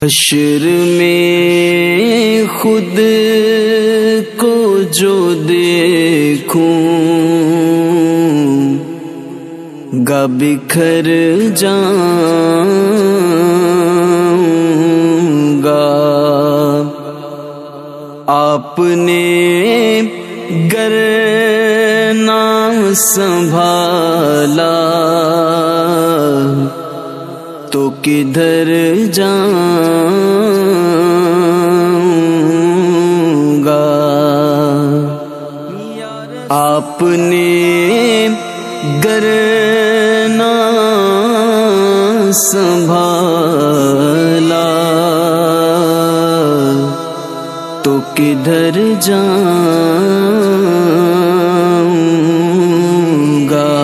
حشر میں خود کو جو دیکھوں گا بکھر جاؤں گا. آپ نے گر نہ سنبھالا تو کدھر جاؤں گا. آپ نے گر نہ سنبھالا تو کدھر جاؤں گا.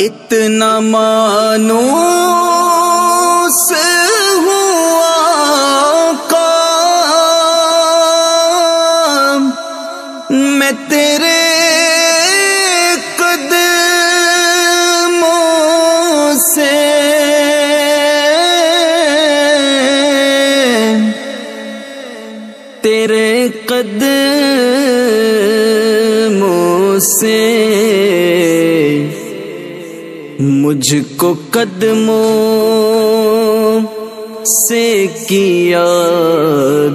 اتنا مانوس ہوا آقا میں تیرے قدموں سے، تیرے قدموں سے مجھ کو قدموں سے کیا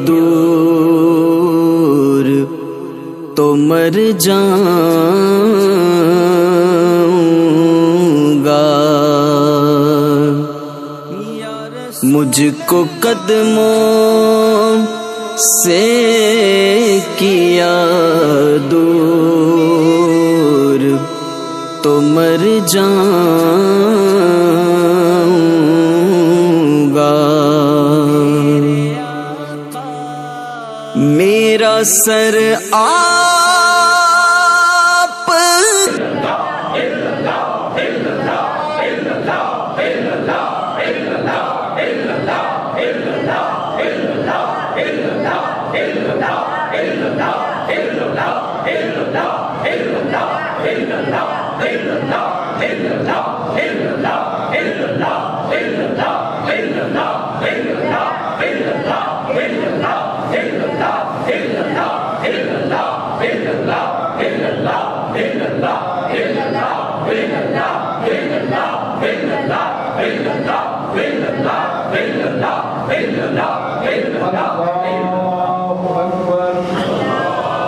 دور تو مر جاؤں گا. مجھ کو قدموں سے کیا دور تو مر جاؤں گا. میرا سر آپ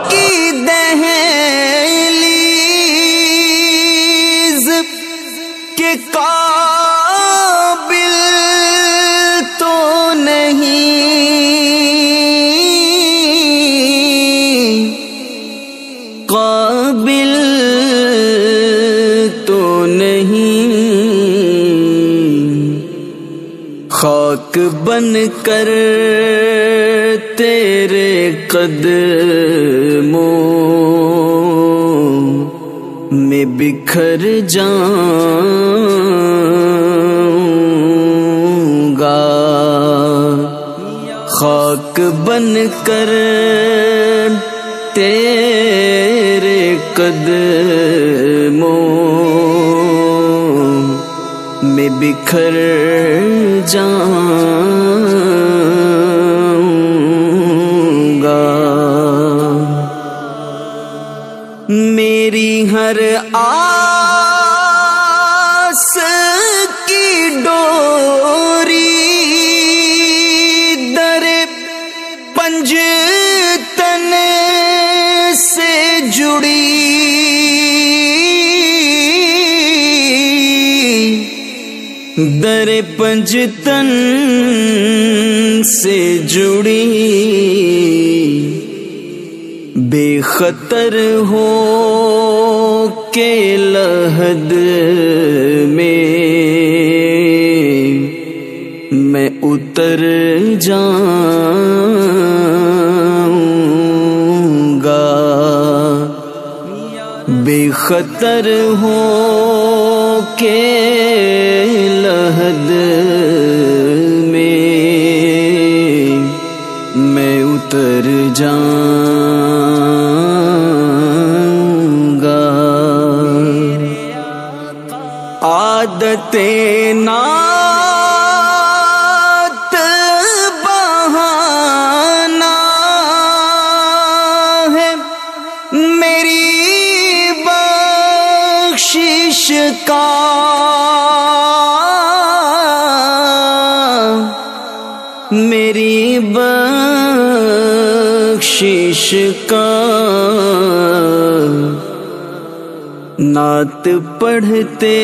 کی دہلیز کے قابل تو نہیں، قابل تو نہیں، خاک بن کر تیرے قدموں میں بکھر جاؤں گا. خاک بن کر تیرے قدموں میں بکھر جاؤں گا. میری ہر آس کی ڈوری در پنجتن سے جڑی، در پنجتن سے جڑی، بے خطر ہو کے لحد میں اتر جاؤں گا. بے خطر ہو کے لحد میں اتر جاؤں گا. عادت نام بخشش کا میری بخشش کا نعت پڑھتے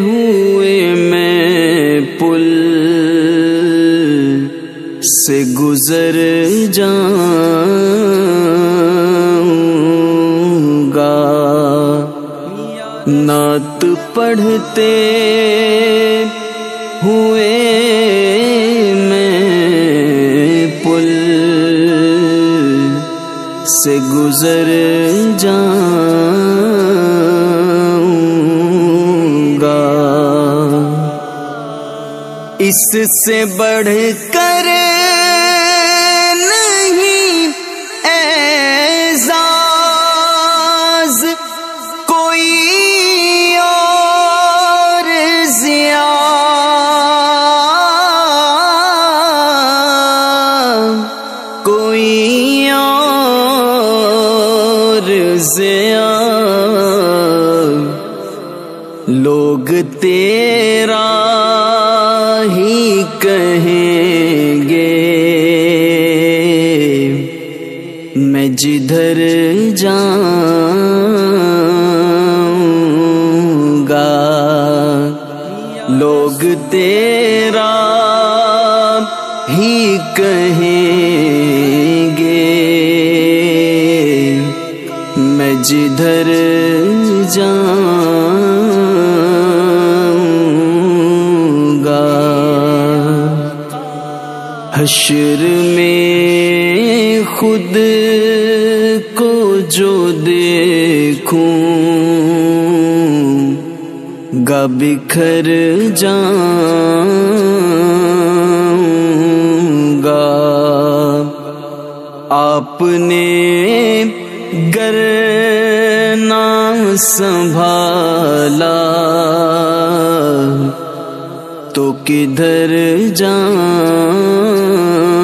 ہوئے میں پل سے گزر جاؤں گا، نعت پڑھتے ہوئے میں پل سے گزر جاؤں گا۔ اس سے بڑھ کر نہیں اعزاز کوئی اور ضیاء، کوئی اور ضیاء، لوگ تیرا ہی کہیں گے میں جدھر جاؤں گا، لوگ تیرا ہی کہیں گے میں جدھر جاؤں گا۔ حشر میں خود کو جو دیکھوں گا بکھر جاؤں گا، آپ نے گر نہ سنبھالا تو کدھر جاؤں